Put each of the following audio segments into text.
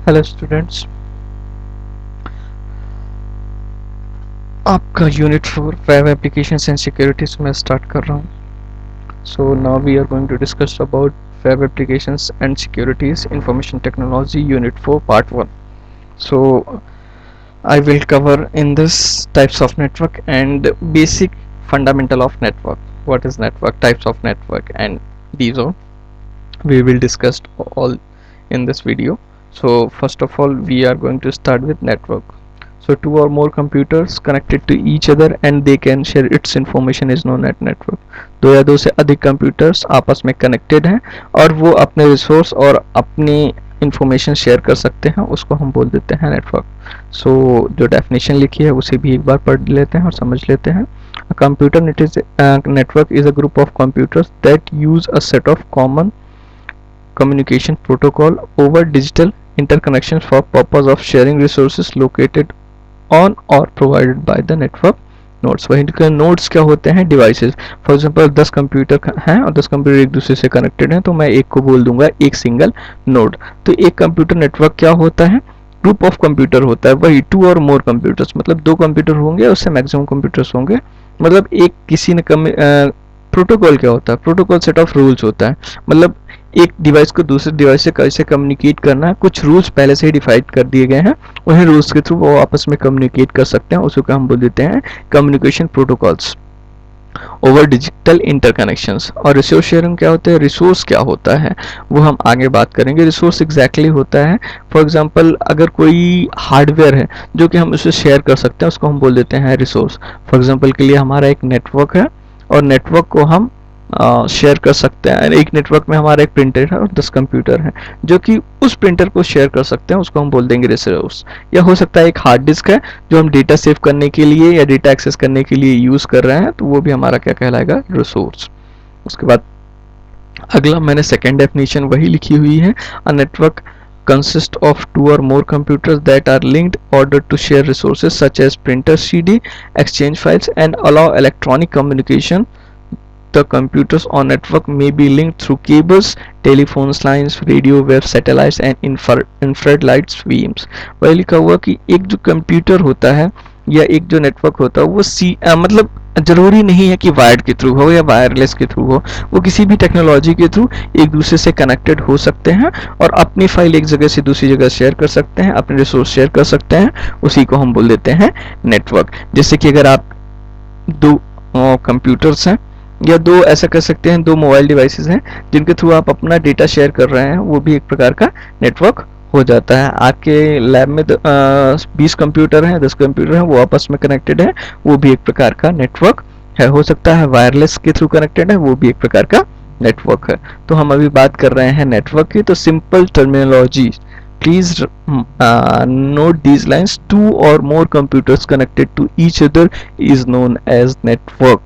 Hello students, आपका unit 4 web applications and securities में start कर रहा हूँ। So now we are going to discuss about web applications and securities information technology unit 4 part 1. So I will cover in this types of network and basic fundamental of network. What is network, types of network, and these all we will discuss all in this video. So first of all we are going to start with network. So two or more computers connected to each other and they can share its information is known as network. दो या दो से अधिक computers आपस में connected हैं और वो अपने रिसोर्स और अपनी इंफॉर्मेशन शेयर कर सकते हैं, उसको हम बोल देते हैं नेटवर्क. सो जो डेफिनेशन लिखी है उसे भी एक बार पढ़ लेते हैं और समझ लेते हैं. A computer network is a group of computers that use a set of common communication protocol over digital interconnections for purpose of sharing resources located on or provided by the network nodes. वहीं के nodes क्या होते हैं? Devices. For example 10 computer हैं और 10 computer एक दूसरे से कनेक्टेड हैं, तो मैं एक को बोल दूंगा एक सिंगल नोड. तो एक कंप्यूटर नेटवर्क क्या होता है? ग्रुप ऑफ कंप्यूटर होता है. वही टू और मोर कंप्यूटर्स मतलब दो कंप्यूटर होंगे, उससे मैक्सिमम कंप्यूटर्स होंगे. मतलब एक किसी ने प्रोटोकॉल क्या होता है? प्रोटोकॉल सेट ऑफ रूल्स होता है. मतलब एक डिवाइस को दूसरे डिवाइस से कैसे कम्युनिकेट करना है, कुछ रूल्स पहले से ही डिफाइन कर दिए गए हैं. उन्हीं रूल्स के थ्रू वो आपस में कम्युनिकेट कर सकते हैं. उसको हम बोल देते हैं communication protocols over digital interconnections. और रिसोर्स शेयरिंग क्या होता है? रिसोर्स क्या होता है वो हम आगे बात करेंगे. रिसोर्स एग्जैक्टली होता है, फॉर एग्जांपल अगर कोई हार्डवेयर है जो कि हम उसे शेयर कर सकते हैं, उसको हम बोल देते हैं रिसोर्स. फॉर एग्जांपल के लिए हमारा एक नेटवर्क है और नेटवर्क को हम शेयर कर सकते हैं. एक नेटवर्क में हमारा एक प्रिंटर है और 10 कंप्यूटर हैं जो कि उस प्रिंटर को शेयर कर सकते हैं, उसको हम बोल देंगे रिसोर्स. या हो सकता है एक हार्ड डिस्क है जो हम डेटा सेव करने के लिए या डेटा एक्सेस करने के लिए यूज कर रहे हैं, तो वो भी हमारा क्या कहलाएगा? रिसोर्स. उसके बाद अगला मैंने सेकेंड डेफिनेशन वही लिखी हुई है. A network consist of two or more computers that are linked in order to share resources such as printer, CD, exchange files, and allow electronic communication. The computers on network may be linked through cables, telephones lines, radio waves, satellites and infrared light beams. वही लिखा हुआ कि एक जो computer होता है या एक जो नेटवर्क होता है वो मतलब जरूरी नहीं है कि वायर्ड के थ्रू हो या वायरलेस के थ्रू हो, वो किसी भी टेक्नोलॉजी के थ्रू एक दूसरे से कनेक्टेड हो सकते हैं और अपनी फाइल एक जगह से दूसरी जगह शेयर कर सकते हैं, अपने रिसोर्स शेयर कर सकते हैं. उसी को हम बोल देते हैं नेटवर्क. जैसे कि अगर आप दो कंप्यूटर्स हैं या दो ऐसा कर सकते हैं दो मोबाइल डिवाइसेस हैं जिनके थ्रू आप अपना डेटा शेयर कर रहे हैं, वो भी एक प्रकार का नेटवर्क हो जाता है. आपके लैब में 20 कंप्यूटर हैं, 10 कंप्यूटर हैं, वो आपस में कनेक्टेड है, वो भी एक प्रकार का नेटवर्क है. हो सकता है वायरलेस के थ्रू कनेक्टेड है, वो भी एक प्रकार का नेटवर्क है. तो हम अभी बात कर रहे हैं नेटवर्क की. तो simple terminology, please note these lines. Two or more computers connected to each other is known as network.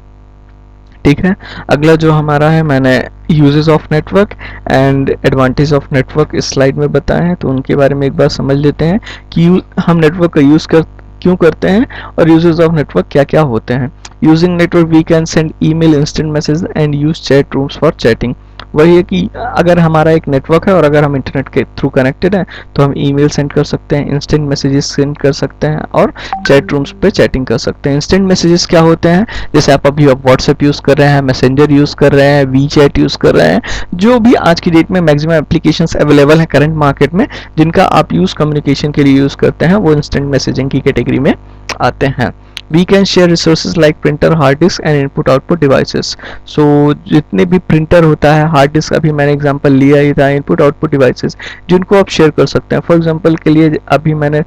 ठीक है. अगला जो हमारा है, मैंने uses of network and advantage of network इस स्लाइड में बताए हैं, तो उनके बारे में एक बार समझ लेते हैं कि हम नेटवर्क का यूज क्यों करते हैं और यूजेस ऑफ नेटवर्क क्या क्या होते हैं. Using network we can send email, instant message and use chat rooms for chatting. वही है कि अगर हमारा एक नेटवर्क है और अगर हम इंटरनेट के थ्रू कनेक्टेड हैं तो हम ईमेल सेंड कर सकते हैं, इंस्टेंट मैसेजेस सेंड कर सकते हैं और चैट रूम्स पे चैटिंग कर सकते हैं. इंस्टेंट मैसेजेस क्या होते हैं? जैसे आप अभी व्हाट्सएप यूज़ कर रहे हैं, मैसेंजर यूज़ कर रहे हैं, वी चैट यूज़ कर रहे हैं, जो भी आज की डेट में मैक्सिमम एप्लीकेशंस अवेलेबल हैं करंट मार्केट में जिनका आप यूज़ कम्युनिकेशन के लिए यूज़ करते हैं, वो इंस्टेंट मैसेजिंग की कैटेगरी में आते हैं. We can share resources like printer, hard disk and input output devices. So जितने भी प्रिंटर होता है, हार्ड डिस्क अभी मैंने एग्जांपल लिया ही था, इनपुट आउटपुट डिवाइसेस जिनको आप शेयर कर सकते हैं. फॉर एग्जांपल के लिए अभी मैंने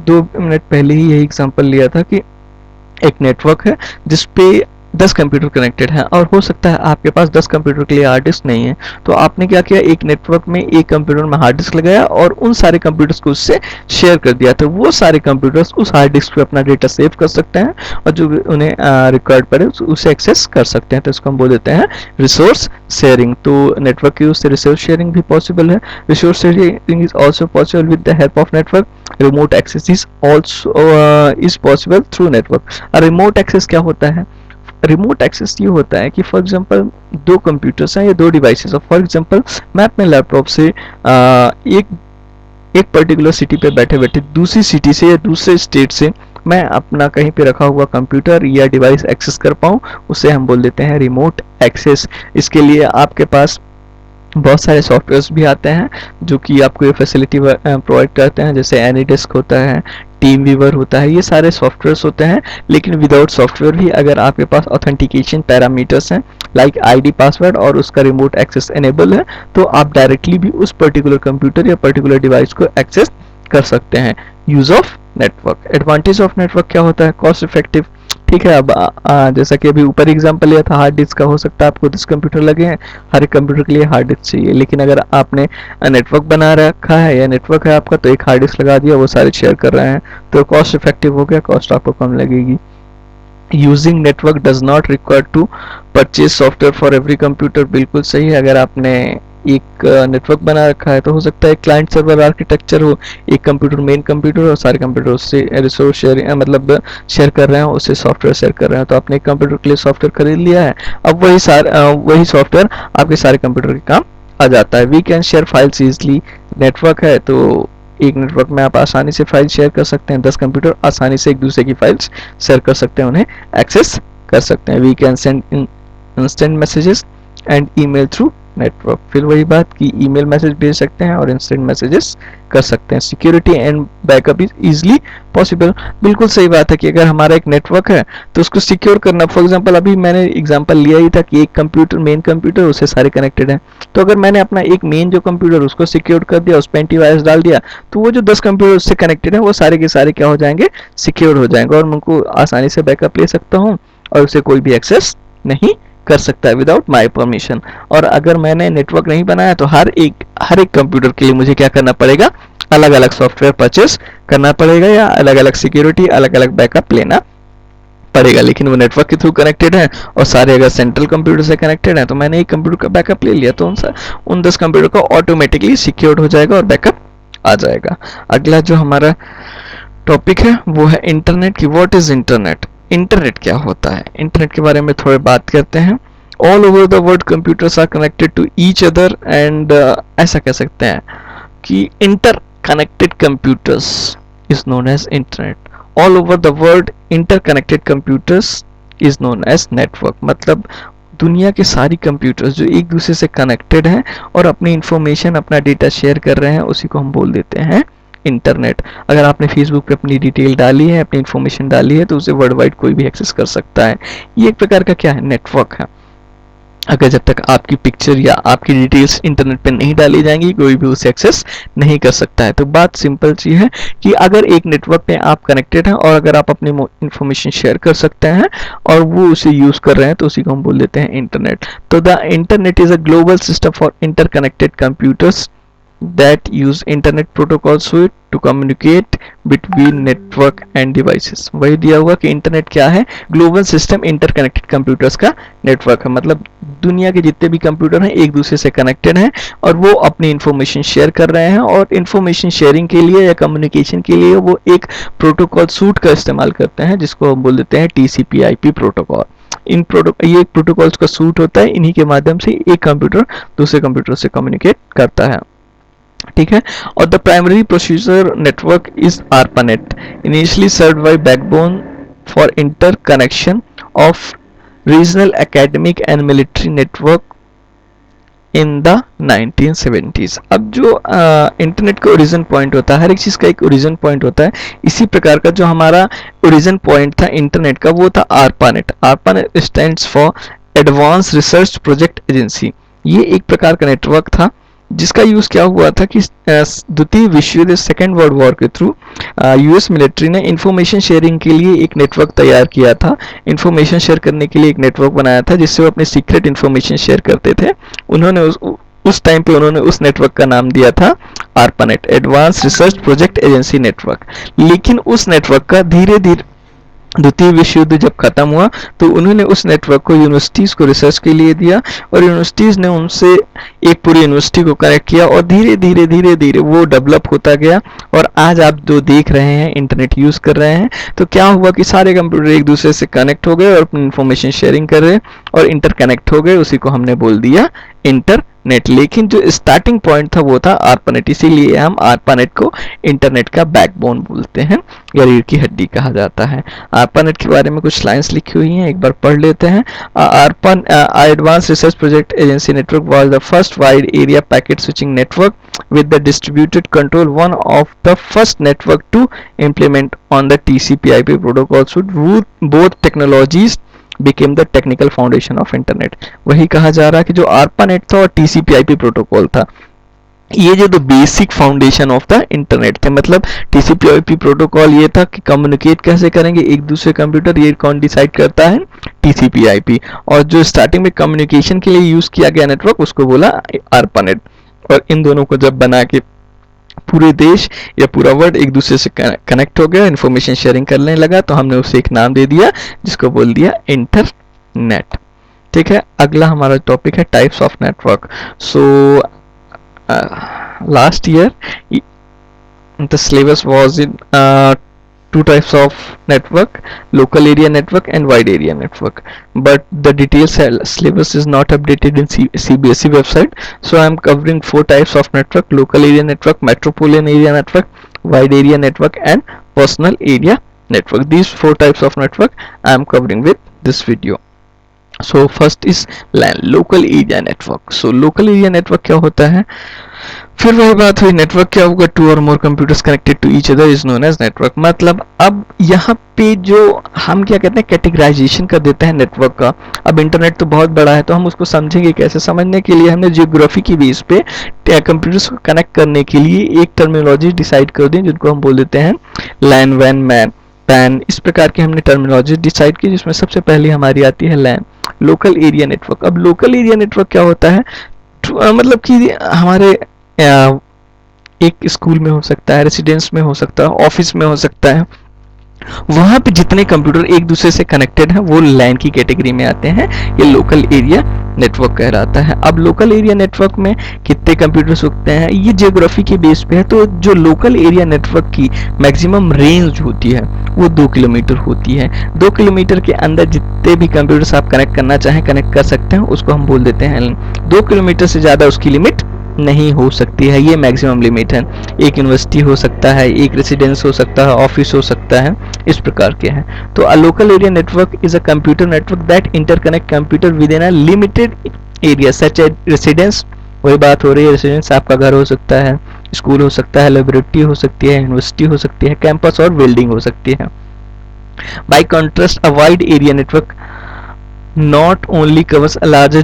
2 मिनट पहले ही यही एग्जांपल लिया था कि एक नेटवर्क है जिसपे 10 कंप्यूटर कनेक्टेड हैं और हो सकता है आपके पास 10 कंप्यूटर के लिए हार्ड डिस्क नहीं है, तो आपने क्या किया, एक नेटवर्क में एक कंप्यूटर में हार्ड डिस्क लगाया और उन सारे कंप्यूटर्स को उससे शेयर कर दिया. तो वो सारे कंप्यूटर्स उस हार्ड डिस्क पे अपना डेटा सेव कर सकते हैं और जो उन्हें रिक्वायर्ड पड़े उसे एक्सेस कर सकते हैं. तो इसको हम बोल देते हैं रिसोर्स शेयरिंग. तो नेटवर्क की यूज से रिसोर्स शेयरिंग भी पॉसिबल है. Resource sharing is also possible with the help of network. Remote access is also is possible through network. Remote access क्या होता है? रिमोट एक्सेस ये होता है कि फॉर एग्जांपल दो कंप्यूटर्स हैं या दो डिवाइसेस हैं. फॉर एग्जांपल मैं अपने लैपटॉप से एक एक पर्टिकुलर सिटी पे बैठे बैठे दूसरी सिटी से या दूसरे स्टेट से मैं अपना कहीं पे रखा हुआ कंप्यूटर या डिवाइस एक्सेस कर पाऊँ, उसे हम बोल देते हैं रिमोट एक्सेस। इसके लिए आपके पास बहुत सारे सॉफ्टवेयर्स भी आते हैं जो कि आपको ये फैसिलिटी प्रोवाइड करते हैं, जैसे एनीडेस्क होता है, टीम वीवर होता है, ये सारे सॉफ्टवेयर्स होते हैं। लेकिन विदाउट सॉफ्टवेयर भी अगर आपके पास ऑथेंटिकेशन पैरामीटर्स हैं लाइक आईडी पासवर्ड और उसका रिमोट एक्सेस एनेबल है, तो आप डायरेक्टली भी उस पर्टिकुलर कंप्यूटर या पर्टिकुलर डिवाइस को एक्सेस कर सकते हैं। Use of network, advantage of network क्या होता है? Cost effective. ठीक है, अब जैसा कि अभी ऊपर एग्जांपल लिया था हार्ड डिस्क का, हो सकता है आपको 10 कंप्यूटर लगे हैं, हर एक कंप्यूटर के लिए हार्ड डिस्क चाहिए, लेकिन अगर आपने नेटवर्क बना रखा है या नेटवर्क है आपका, तो एक हार्ड डिस्क लगा दिया, वो सारे शेयर कर रहे हैं, तो कॉस्ट इफेक्टिव हो गया, कॉस्ट आपको कम लगेगी। Using network does not require to purchase software for every computer, बिल्कुल सही है। अगर आपने एक नेटवर्क बना रखा है तो हो सकता है क्लाइंट सर्वर आर्किटेक्चर हो, एक कंप्यूटर मेन कंप्यूटर और सारे कंप्यूटर उससे रिसोर्स शेयर मतलब शेयर कर रहे हैं, उससे सॉफ्टवेयर शेयर कर रहे हैं, तो आपने एक कंप्यूटर के लिए सॉफ्टवेयर खरीद लिया है, अब वही सॉफ्टवेयर आपके सारे कंप्यूटर के काम आ जाता है। We can share files easily, network है तो एक नेटवर्क में आप आसानी से फाइल शेयर कर सकते हैं, 10 कंप्यूटर आसानी से एक दूसरे की फाइल्स शेयर कर सकते हैं, उन्हें एक्सेस कर सकते हैं। We can send instant messages and email through network, फिर वही बात कि ईमेल मैसेज भेज सकते हैं और इंस्टेंट मैसेजेस कर सकते हैं। Security and backup is easily possible, बिल्कुल सही बात है कि अगर हमारा एक नेटवर्क है तो उसको सिक्योर करना, फॉर एग्जांपल अभी मैंने एग्जांपल लिया ही था कि एक कंप्यूटर मेन कंप्यूटर उससे सारे कनेक्टेड हैं, तो अगर मैंने अपना एक मेन जो कंप्यूटर उसको सिक्योर कर दिया, उस पर एंटीवायरस डाल दिया, तो वो जो 10 कंप्यूटर उससे कनेक्टेड हैं वो सारे के सारे क्या हो जाएंगे? सिक्योर हो जाएंगे और मैं उनको आसानी से बैकअप ले सकता हूँ और उसे कोई भी एक्सेस नहीं कर सकता है विदाउट माय परमिशन। और अगर मैंने नेटवर्क नहीं बनाया तो हर एक कंप्यूटर के लिए मुझे क्या करना पड़ेगा? अलग अलग सॉफ्टवेयर परचेस करना पड़ेगा या अलग अलग सिक्योरिटी, अलग अलग बैकअप लेना पड़ेगा। लेकिन वो नेटवर्क के थ्रू कनेक्टेड है और सारे अगर सेंट्रल कंप्यूटर से कनेक्टेड है, तो मैंने एक कंप्यूटर का बैकअप ले लिया तो उन 10 कंप्यूटर को ऑटोमेटिकली सिक्योर्ड हो जाएगा और बैकअप आ जाएगा। अगला जो हमारा टॉपिक है वो है इंटरनेट की। What is internet? इंटरनेट क्या होता है? इंटरनेट के बारे में थोड़ी बात करते हैं। All over the world computers are connected to each other and ऐसा कह सकते हैं कि interconnected computers is known as internet. All over the world interconnected computers is known as network, मतलब दुनिया के सारी कंप्यूटर्स जो एक दूसरे से कनेक्टेड हैं और अपनी इंफॉर्मेशन, अपना डेटा शेयर कर रहे हैं, उसी को हम बोल देते हैं इंटरनेट। अगर आपने फेसबुक पे अपनी डिटेल डाली है, अपनी इंफॉर्मेशन डाली है, तो उसे वर्ल्ड वाइड कोई भी एक्सेस कर सकता है। ये एक प्रकार का क्या है? नेटवर्क है। अगर जब तक आपकी पिक्चर या आपकी डिटेल्स इंटरनेट पे नहीं डाली जाएंगी, कोई भी उसे एक्सेस नहीं कर सकता है। तो बात सिंपल सी है कि अगर एक नेटवर्क पे आप कनेक्टेड हैं और अगर आप अपनी इंफॉर्मेशन शेयर कर सकते हैं और वो उसे यूज कर रहे हैं, तो उसी को हम बोल देते हैं इंटरनेट। तो the internet is a global system for interconnected computers that use internet protocol suite to communicate between network and devices। वही दिया हुआ कि इंटरनेट क्या है? ग्लोबल सिस्टम इंटरकनेक्टेड कंप्यूटर्स का नेटवर्क है, मतलब दुनिया के जितने भी कंप्यूटर हैं एक दूसरे से कनेक्टेड हैं और वो अपनी इंफॉर्मेशन शेयर कर रहे हैं और इंफॉर्मेशन शेयरिंग के लिए या कम्युनिकेशन के लिए वो एक प्रोटोकॉल सूट का इस्तेमाल करते हैं, जिसको हम बोल देते हैं TCP/IP प्रोटोकॉल। ये एक प्रोटोकॉल्स का सूट होता है, इन्हीं के माध्यम से एक कंप्यूटर दूसरे कंप्यूटर से कम्युनिकेट करता है। ठीक है, और the primary procedure network is ARPANET, initially served by backbone for interconnection of regional academic and military network in the 1970s। अब जो इंटरनेट का ओरिजिन पॉइंट होता है, हर एक चीज़ का एक ओरिजिन पॉइंट होता है, इसी प्रकार का जो हमारा ओरिजिन पॉइंट था इंटरनेट का वो था ARPANET। ARPANET stands for advance research project agency. ये एक प्रकार का नेटवर्क था जिसका यूज क्या हुआ था कि द्वितीय विश्व युद्ध, सेकेंड वर्ल्ड वॉर के थ्रू यूएस मिलिट्री ने इंफॉर्मेशन शेयरिंग के लिए एक नेटवर्क तैयार किया था, इंफॉर्मेशन शेयर करने के लिए एक नेटवर्क बनाया था जिससे वो अपने सीक्रेट इंफॉर्मेशन शेयर करते थे। उन्होंने उस टाइम पे उन्होंने उस नेटवर्क का नाम दिया था ARPANET, advance research project agency network. लेकिन उस नेटवर्क का धीरे धीरे द्वितीय विश्व युद्ध जब खत्म हुआ तो उन्होंने उस नेटवर्क को यूनिवर्सिटीज़ को रिसर्च के लिए दिया और यूनिवर्सिटीज़ ने उनसे एक पूरी यूनिवर्सिटी को कनेक्ट किया और धीरे धीरे वो डेवलप होता गया। और आज आप जो देख रहे हैं इंटरनेट यूज़ कर रहे हैं, तो क्या हुआ कि सारे कंप्यूटर एक दूसरे से कनेक्ट हो गए और अपनी इंफॉर्मेशन शेयरिंग कर रहे हैं और इंटरकनेक्ट हो गए, उसी को हमने बोल दिया इंटरनेट। लेकिन जो स्टार्टिंग पॉइंट था वो था आरपानेट, इसीलिए हम आरपानेट को इंटरनेट का बैकबोन बोलते हैं या रीढ़ की हड्डी कहा जाता है। आरपानेट के बारे में कुछ लाइंस लिखी हुई हैं, एक बार पढ़ लेते हैं। ARPAN Advanced Research Project Agency Network was the first wide area packet switching network with the distributed control, one of the first network to implement on the TCP/IP protocol suite. Both technologies became the technical foundation of internet. वही कहा जा रहा है कि जो ARPANET था और TCP/IP protocol था, ये जो the basic foundation of the internet थे। मतलब TCP/IP प्रोटोकॉल ये था कि कम्युनिकेट कैसे करेंगे एक दूसरे कंप्यूटर, ये कौन डिसाइड करता है, TCP/IP। और जो स्टार्टिंग में कम्युनिकेशन के लिए यूज किया गया नेटवर्क उसको बोला ARPANET। और इन दोनों को जब बना के पूरे देश या पूरा वर्ल्ड एक दूसरे से कनेक्ट हो गया, इंफॉर्मेशन शेयरिंग करने लगा, तो हमने उसे एक नाम दे दिया जिसको बोल दिया इंटरनेट। ठीक है, अगला हमारा टॉपिक है types of network. So last year the syllabus was in two types of network, local area network and wide area network, but the detailed syllabus is not updated in CBSE website, so I am covering four types of network: local area network, metropolitan area network, wide area network and personal area network. These four types of network I am covering with this video. So first is LAN, local area network. So local area network क्या होता है, फिर वही बात हुई, network क्या होगा, two और more computers connected to each other is known as network. मतलब अब यहाँ पे जो हम क्या कहते हैं, कैटेगराइजेशन कर देते हैं नेटवर्क का। अब इंटरनेट तो बहुत बड़ा है, तो हम उसको समझेंगे कैसे, समझने के लिए हमने जियोग्राफी की बेस पे कंप्यूटर्स को कनेक्ट करने के लिए एक टर्मिनोलॉजी डिसाइड कर दी जिनको हम बोल देते हैं लैन, वैन, मैन, पैन। इस प्रकार की हमने टर्मिनोलॉजी डिसाइड की, जिसमें सबसे पहले हमारी आती है लैन, लोकल एरिया नेटवर्क। अब लोकल एरिया नेटवर्क क्या होता है, मतलब कि हमारे एक स्कूल में हो सकता है, रेसिडेंस में हो सकता है, ऑफिस में हो सकता है, वहां पे जितने कंप्यूटर एक दूसरे से कनेक्टेड हैं वो लैन की कैटेगरी में आते हैं, ये लोकल एरिया नेटवर्क कहलाता है। अब लोकल एरिया नेटवर्क में कितने कंप्यूटर्स होते हैं, ये जियोग्राफी के बेस पे है। तो जो लोकल एरिया नेटवर्क की मैक्सिमम रेंज होती है वो 2 किलोमीटर होती है। 2 किलोमीटर के अंदर जितने भी कंप्यूटर्स आप कनेक्ट करना चाहें कनेक्ट कर सकते हैं, उसको हम बोल देते हैं। 2 किलोमीटर से ज्यादा उसकी लिमिट नहीं हो सकती है, ये मैक्सिमम लिमिट है। एक यूनिवर्सिटी हो सकता है, एक रेसिडेंस हो सकता है, ऑफिस हो सकता है, इस प्रकार के हैं। तो a local area network is a computer network that interconnect computer within a limited area such as residence. वही बात हो रही है, रेसिडेंस आपका घर हो सकता है, स्कूल हो सकता है, लेबोरेटरी हो सकती है, यूनिवर्सिटी हो सकती है, कैंपस और बिल्डिंग हो सकती है। Bye contrast a wide area network not only covers a larger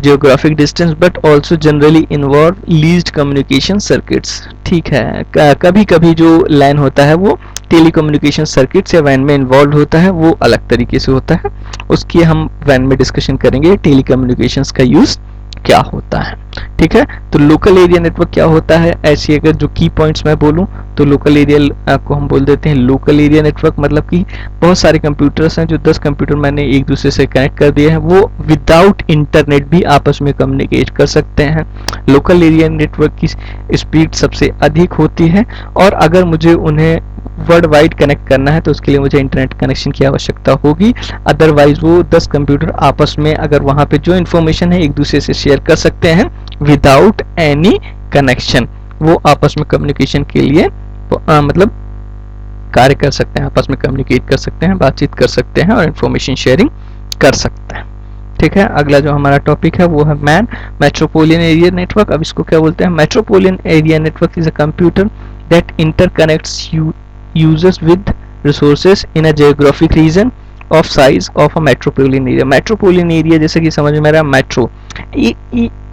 geographic distance but also generally involve leased communication circuits। ठीक है, कभी कभी जो LAN होता है वो टेलीकम्युनिकेशन सर्किट्स या वैन में इन्वॉल्व होता है, वो अलग तरीके से होता है, उसकी हम वैन में डिस्कशन करेंगे टेलीकम्युनिकेशंस का यूज क्या होता है। ठीक है, तो लोकल एरिया नेटवर्क क्या होता है, ऐसी अगर जो की पॉइंट्स मैं बोलूं तो लोकल एरिया को हम बोल देते हैं लोकल एरिया नेटवर्क। मतलब कि बहुत सारे कंप्यूटर्स हैं, जो 10 कंप्यूटर मैंने एक दूसरे से कनेक्ट कर दिए हैं, वो विदाउट इंटरनेट भी आपस में कम्युनिकेट कर सकते हैं। लोकल एरिया नेटवर्क की स्पीड सबसे अधिक होती है, और अगर मुझे उन्हें वर्ल्ड वाइड कनेक्ट करना है तो उसके लिए मुझे इंटरनेट कनेक्शन की आवश्यकता होगी। अदरवाइज वो 10 कंप्यूटर आपस में अगर वहां पे जो इन्फॉर्मेशन है एक दूसरे से शेयर कर सकते हैं विदाउट एनी कनेक्शन, वो आपस में कम्युनिकेशन के लिए मतलब कार्य कर सकते हैं, आपस में कम्युनिकेट कर सकते हैं, बातचीत कर सकते हैं और इन्फॉर्मेशन शेयरिंग कर सकते हैं। ठीक है, अगला जो हमारा टॉपिक है वो है मैन, मेट्रोपोलियन एरिया नेटवर्क। अब इसको क्या बोलते हैं, metropolitan area network is a computer that interconnects users with resources in a geographic region of size of a metropolitan area। metropolitan area जैसे कि समझ में आ रहा है, मेट्रो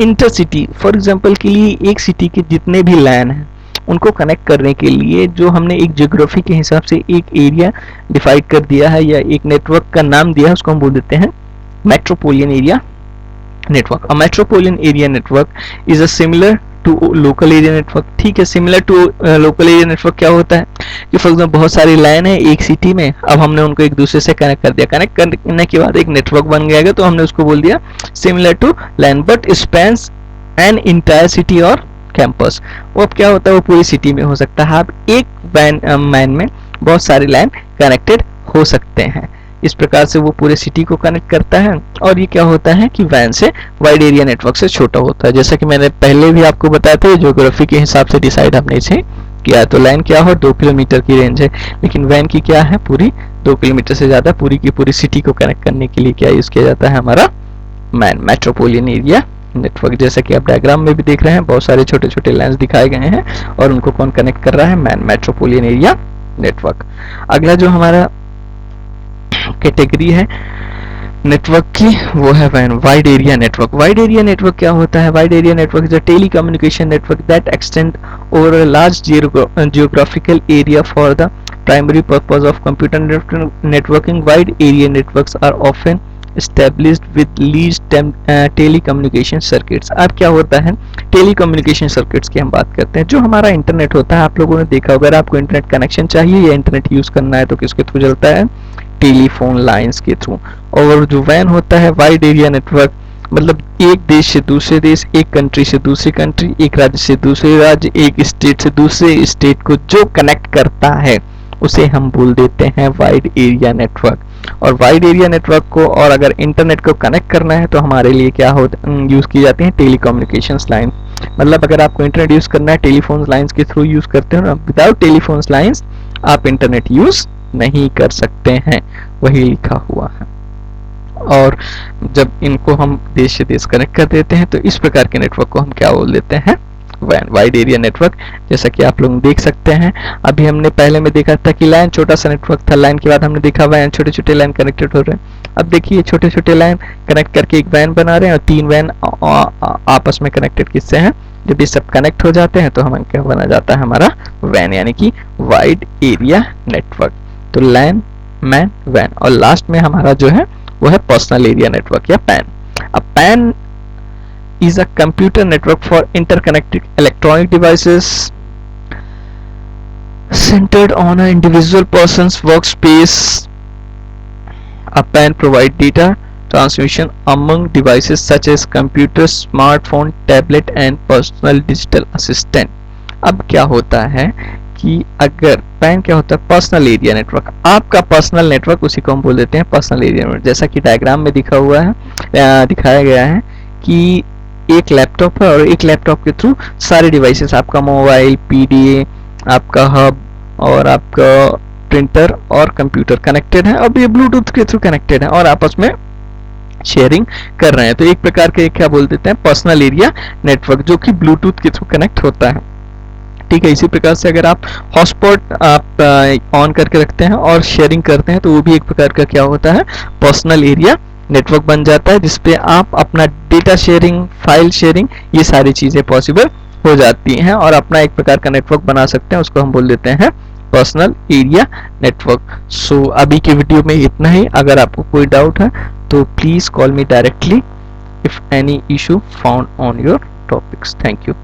इंटरसिटी फॉर एग्जांपल के लिए एक सिटी के जितने भी लैन हैं उनको कनेक्ट करने के लिए जो हमने एक जियोग्राफी के हिसाब से एक एरिया डिफाइड कर दिया है या एक नेटवर्क का नाम दिया है, उसको हम बोल देते हैं metropolitan area network. A metropolitan area network is a similar to local area network. ठीक है, similar to local area network क्या होता है कि फॉर एग्जाम्पल बहुत सारी लाइन है एक सिटी में, अब हमने उनको एक दूसरे से कनेक्ट कर दिया, कनेक्ट करने के बाद एक नेटवर्क बन गया, तो हमने उसको बोल दिया similar to line but spans an entire city और कैंपस। वो अब क्या होता है, वो पूरी सिटी में हो सकता है। अब एक मैन में बहुत सारी लाइन कनेक्टेड हो सकते हैं। इस प्रकार से वो पूरे सिटी को कनेक्ट करता है। और ये क्या होता है कि वैन से वाइड एरिया नेटवर्क से छोटा होता है। जैसा कि मैंने पहले भी आपको बताया था, ज्योग्राफी के हिसाब से डिसाइड हमने इसे किया। तो लैन क्या हो, 2 किलोमीटर की रेंज है, लेकिन वैन की क्या है, पूरी 2 किलोमीटर से ज्यादा पूरी की पूरी सिटी को कनेक्ट करने के लिए क्या यूज किया जाता है, हमारा मैन मेट्रोपोलियन एरिया नेटवर्क। जैसा कि आप डायग्राम में भी देख रहे हैं, बहुत सारे छोटे छोटे लाइन्स दिखाए गए हैं और उनको कौन कनेक्ट कर रहा है, मैन मेट्रोपोलियन एरिया नेटवर्क। अगला जो हमारा कैटेगरी है नेटवर्क की, वो है वैन wide area network. Wide area network क्या होता है, wide area network is a telecommunication network that extend over a large geographical area for the primary purpose of computer networking. Wide area networks are often established with least telecommunication circuits. अब क्या होता है, telecommunication circuits की हम बात करते हैं। जो हमारा इंटरनेट होता है, आप लोगों ने देखा, अगर आपको इंटरनेट कनेक्शन चाहिए या इंटरनेट यूज करना है तो किसके थ्रू चलता है, टेलीफोन लाइंस के थ्रू। और जो वैन होता है, वाइड एरिया नेटवर्क, मतलब एक देश से दूसरे देश, एक कंट्री से दूसरी कंट्री, एक राज्य से दूसरे राज्य, एक स्टेट से दूसरे स्टेट को जो कनेक्ट करता है उसे हम बोल देते हैं वाइड एरिया नेटवर्क। और वाइड एरिया नेटवर्क को, और अगर इंटरनेट को कनेक्ट करना है तो हमारे लिए क्या हो यूज की जाती है, टेलीकम्युनिकेशंस लाइन। मतलब अगर आपको इंटरनेट यूज करना है, टेलीफोन लाइंस के थ्रू यूज करते हो ना, विदाउट टेलीफोन लाइंस आप इंटरनेट यूज नहीं कर सकते हैं, वही लिखा हुआ है। और जब इनको हम देश से देश कनेक्ट कर देते हैं तो इस प्रकार के नेटवर्क को हम क्या बोल देते हैं, वैन वाइड एरिया नेटवर्क। जैसा कि आप लोग देख सकते हैं, अभी हमने पहले में देखा था कि लाइन छोटा सा नेटवर्क था, लाइन के बाद हमने देखा वैन, छोटे छोटे लाइन कनेक्टेड हो रहे हैं। अब देखिए छोटे छोटे लाइन कनेक्ट करके एक वैन बना रहे हैं, और 3 वैन आपस में कनेक्टेड किससे हैं, जब ये सब कनेक्ट हो जाते हैं तो हम क्या बना जाता है, हमारा वैन, यानी कि वाइड एरिया नेटवर्क। तो लैन, मैन, वैन, और लास्ट में हमारा जो है वो है पर्सनल एरिया नेटवर्क या पैन। अब pan is a computer network for interconnected electronic devices centered on an individual person's workspace. A PAN provides data transmission among devices such as computers, smartphone, tablet and personal digital assistant. अब क्या होता है कि अगर pan क्या होता है, personal area network, आपका पर्सनल नेटवर्क, उसी को हम बोल देते हैं पर्सनल एरिया नेटवर्क। जैसा कि डायग्राम में दिखा हुआ है, दिखाया गया है कि एक लैपटॉप है और एक लैपटॉप के थ्रू सारे डिवाइसेस, आपका मोबाइल, पीडीए, आपका हब और आपका प्रिंटर और कंप्यूटर कनेक्टेड है, अब ये ब्लूटूथ के थ्रू कनेक्टेड है और आपस में शेयरिंग कर रहे हैं। तो एक प्रकार के क्या बोल देते हैं, पर्सनल एरिया नेटवर्क, जो कि ब्लूटूथ के थ्रू कनेक्ट होता है। ठीक है, इसी प्रकार से अगर आप हॉटस्पॉट आप ऑन करके रखते हैं और शेयरिंग करते हैं तो वो भी एक प्रकार का क्या होता है, पर्सनल एरिया नेटवर्क बन जाता है, जिसपे आप अपना डेटा शेयरिंग, फाइल शेयरिंग, ये सारी चीजें पॉसिबल हो जाती हैं और अपना एक प्रकार का नेटवर्क बना सकते हैं, उसको हम बोल देते हैं पर्सनल एरिया नेटवर्क। सो अभी के वीडियो में इतना ही। अगर आपको कोई डाउट है तो please call me directly if any issue found on your topics. Thank you.